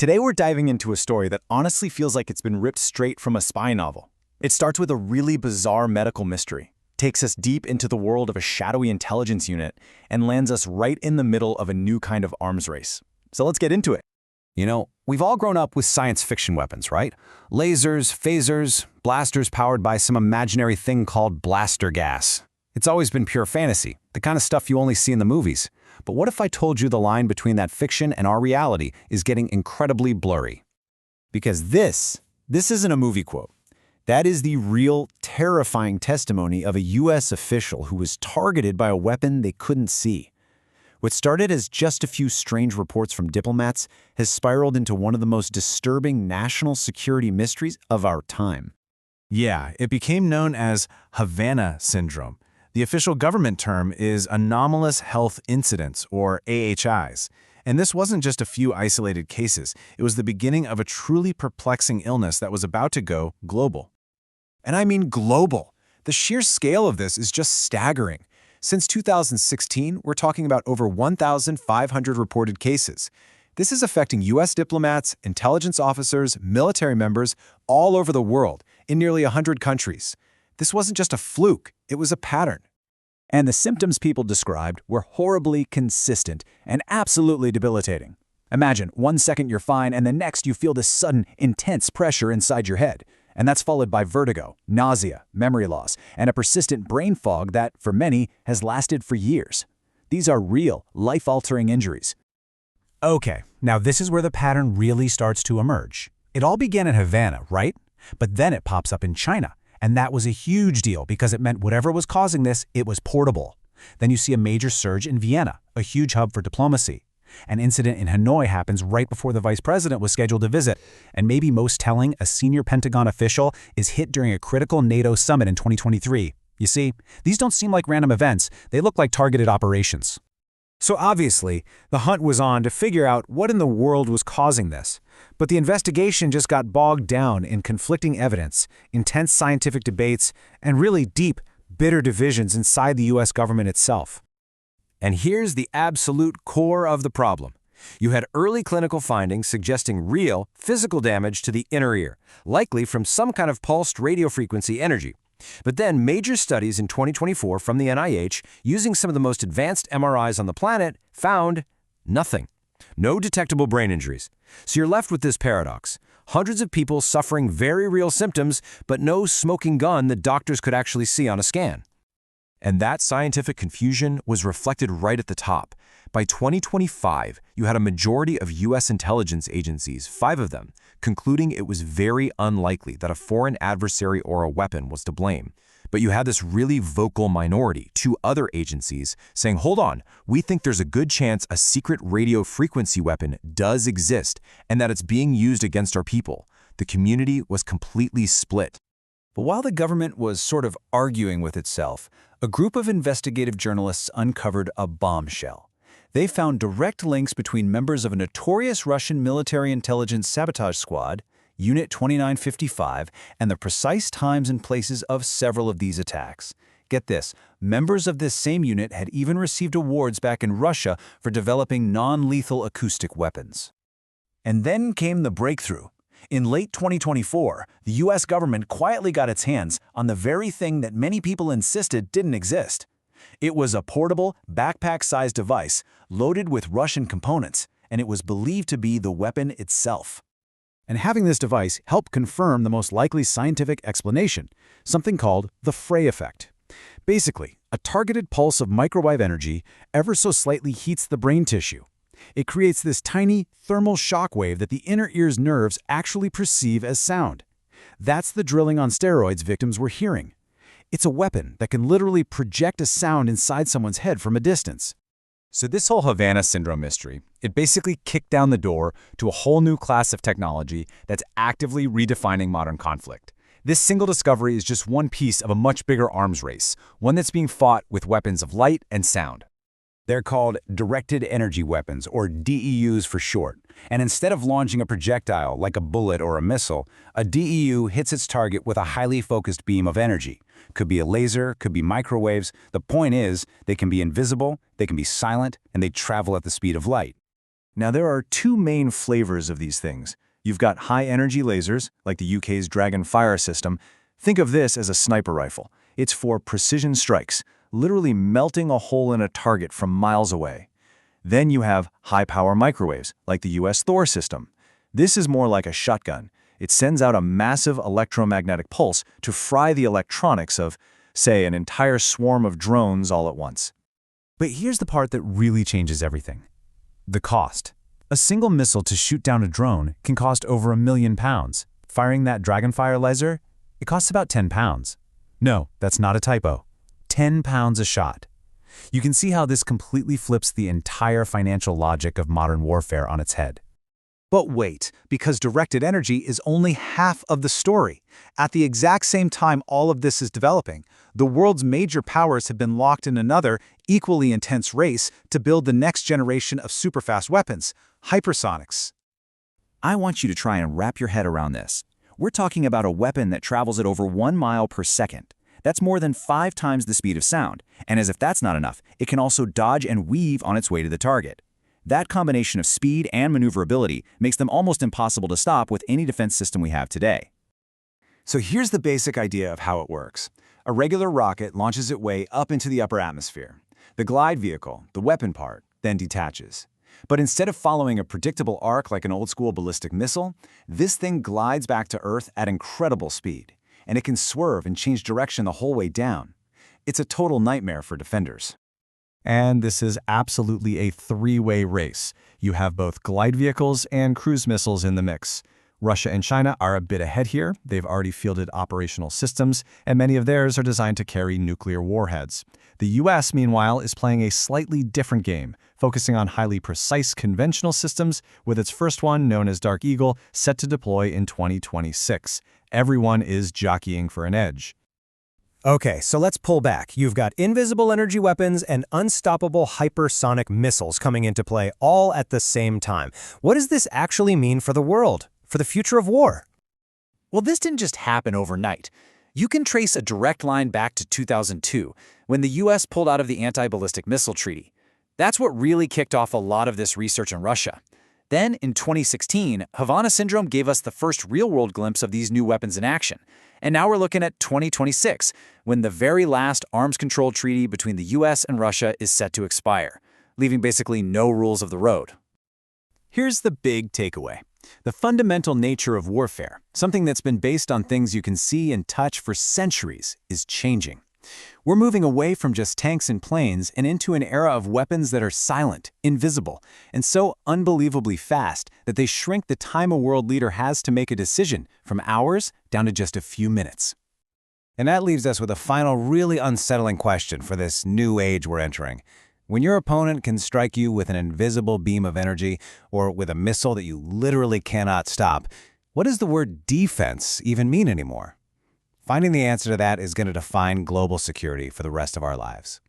Today we're diving into a story that honestly feels like it's been ripped straight from a spy novel. It starts with a really bizarre medical mystery, takes us deep into the world of a shadowy intelligence unit, and lands us right in the middle of a new kind of arms race. So let's get into it. You know, we've all grown up with science fiction weapons, right? Lasers, phasers, blasters powered by some imaginary thing called blaster gas. It's always been pure fantasy, the kind of stuff you only see in the movies. But what if I told you the line between that fiction and our reality is getting incredibly blurry? Because this isn't a movie quote. That is the real, terrifying testimony of a U.S. official who was targeted by a weapon they couldn't see. What started as just a few strange reports from diplomats has spiraled into one of the most disturbing national security mysteries of our time. Yeah, it became known as Havana Syndrome. The official government term is Anomalous Health Incidents, or AHIs. And this wasn't just a few isolated cases. It was the beginning of a truly perplexing illness that was about to go global. And I mean global. The sheer scale of this is just staggering. Since 2016, we're talking about over 1,500 reported cases. This is affecting U.S. diplomats, intelligence officers, military members all over the world, in nearly 100 countries. This wasn't just a fluke, it was a pattern. And the symptoms people described were horribly consistent and absolutely debilitating. Imagine 1 second you're fine and the next you feel this sudden, intense pressure inside your head. And that's followed by vertigo, nausea, memory loss, and a persistent brain fog that, for many, has lasted for years. These are real, life-altering injuries. Okay, now this is where the pattern really starts to emerge. It all began in Havana, right? But then it pops up in China. And that was a huge deal because it meant whatever was causing this, it was portable. Then you see a major surge in Vienna, a huge hub for diplomacy. An incident in Hanoi happens right before the vice president was scheduled to visit. And maybe most telling, a senior Pentagon official is hit during a critical NATO summit in 2023. You see, these don't seem like random events. They look like targeted operations. So obviously, the hunt was on to figure out what in the world was causing this. But the investigation just got bogged down in conflicting evidence, intense scientific debates, and really deep, bitter divisions inside the U.S. government itself. And here's the absolute core of the problem. You had early clinical findings suggesting real, physical damage to the inner ear, likely from some kind of pulsed radiofrequency energy. But then major studies in 2024 from the NIH, using some of the most advanced MRIs on the planet, found nothing. No detectable brain injuries. So you're left with this paradox. Hundreds of people suffering very real symptoms, but no smoking gun that doctors could actually see on a scan. And that scientific confusion was reflected right at the top. By 2025, you had a majority of U.S. intelligence agencies, 5 of them, concluding it was very unlikely that a foreign adversary or a weapon was to blame. But you had this really vocal minority, 2 other agencies, saying, hold on, we think there's a good chance a secret radio frequency weapon does exist and that it's being used against our people. The community was completely split. But while the government was sort of arguing with itself, a group of investigative journalists uncovered a bombshell. They found direct links between members of a notorious Russian military intelligence sabotage squad, Unit 2955, and the precise times and places of several of these attacks. Get this, members of this same unit had even received awards back in Russia for developing non-lethal acoustic weapons. And then came the breakthrough. In late 2024, the U.S. government quietly got its hands on the very thing that many people insisted didn't exist. It was a portable, backpack-sized device loaded with Russian components, and it was believed to be the weapon itself. And having this device helped confirm the most likely scientific explanation, something called the Frey effect. Basically, a targeted pulse of microwave energy ever so slightly heats the brain tissue. It creates this tiny thermal shock wave that the inner ear's nerves actually perceive as sound. That's the drilling on steroids victims were hearing. It's a weapon that can literally project a sound inside someone's head from a distance. So this whole Havana Syndrome mystery, it basically kicked down the door to a whole new class of technology that's actively redefining modern conflict. This single discovery is just one piece of a much bigger arms race, one that's being fought with weapons of light and sound. They're called directed energy weapons, or DEUs for short. And instead of launching a projectile like a bullet or a missile, a DEU hits its target with a highly focused beam of energy. Could be a laser, could be microwaves. The point is, they can be invisible, they can be silent, and they travel at the speed of light. Now, there are two main flavors of these things. You've got high-energy lasers, like the UK's Dragon Fire system. Think of this as a sniper rifle. It's for precision strikes, literally melting a hole in a target from miles away. Then you have high-power microwaves, like the US Thor system. This is more like a shotgun. It sends out a massive electromagnetic pulse to fry the electronics of, say, an entire swarm of drones all at once. But here's the part that really changes everything. The cost. A single missile to shoot down a drone can cost over £1 million. Firing that Dragonfire laser, it costs about £10. No, that's not a typo. £10 a shot. You can see how this completely flips the entire financial logic of modern warfare on its head. But wait, because directed energy is only half of the story. At the exact same time all of this is developing, the world's major powers have been locked in another, equally intense race to build the next generation of superfast weapons, hypersonics. I want you to try and wrap your head around this. We're talking about a weapon that travels at over 1 mile per second. That's more than 5 times the speed of sound, and as if that's not enough, it can also dodge and weave on its way to the target. That combination of speed and maneuverability makes them almost impossible to stop with any defense system we have today. So here's the basic idea of how it works. A regular rocket launches its way up into the upper atmosphere. The glide vehicle, the weapon part, then detaches. But instead of following a predictable arc like an old-school ballistic missile, this thing glides back to Earth at incredible speed, and it can swerve and change direction the whole way down. It's a total nightmare for defenders. And this is absolutely a three-way race. You have both glide vehicles and cruise missiles in the mix. Russia and China are a bit ahead here. They've already fielded operational systems, and many of theirs are designed to carry nuclear warheads. The US, meanwhile, is playing a slightly different game, focusing on highly precise conventional systems, with its first one, known as Dark Eagle, set to deploy in 2026. Everyone is jockeying for an edge. Okay, so let's pull back. You've got invisible energy weapons and unstoppable hypersonic missiles coming into play all at the same time. What does this actually mean for the world, for the future of war? Well, this didn't just happen overnight. You can trace a direct line back to 2002, when the US pulled out of the Anti-Ballistic Missile Treaty. That's what really kicked off a lot of this research in Russia. Then, in 2016, Havana Syndrome gave us the first real-world glimpse of these new weapons in action. And now we're looking at 2026, when the very last arms control treaty between the US and Russia is set to expire, leaving basically no rules of the road. Here's the big takeaway. The fundamental nature of warfare, something that's been based on things you can see and touch for centuries, is changing. We're moving away from just tanks and planes and into an era of weapons that are silent, invisible, and so unbelievably fast that they shrink the time a world leader has to make a decision from hours down to just a few minutes. And that leaves us with a final really unsettling question for this new age we're entering. When your opponent can strike you with an invisible beam of energy or with a missile that you literally cannot stop, what does the word defense even mean anymore? Finding the answer to that is going to define global security for the rest of our lives.